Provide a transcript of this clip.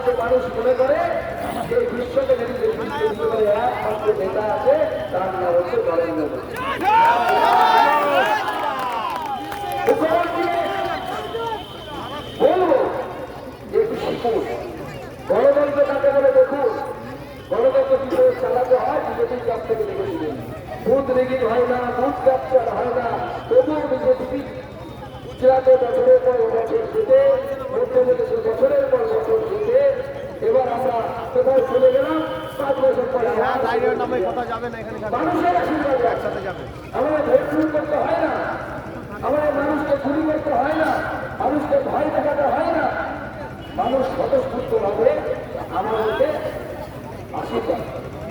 যে মানুষ মনে করে যে বিশ্বকে একমাত্র নেতা আছে, তার নাম হচ্ছে নরেন্দ্র মোদী। বলবো যে একটু শিখুন গণতন্ত্র কাকে বলে দেখুন। গণতন্ত্র কিভাবে চালাতে হয় বিজেপির কাছ থেকে দেখেছিলেন। বুথ রেগিং হয় না, বুথ ক্যাপচার হয় না, তবুও বিজেপি গুজরাটে বছরের পর বছর জিতে, মধ্যপ্রদেশে বছরের পর বছর জিতে। এবার আমরা কোথায় চলে গেলাম? 5 বছর পরে মানুষের আশীর্বাদ একসাথে যাবে। আমাদের ভোট করতে হয় না, আমাদের মানুষকে চুরি করতে হয় না, মানুষকে ভয় দেখাতে হয় না। মানুষ স্বতঃস্ফূর্ত ভাবে আমাদেরকে আশীর্বাদ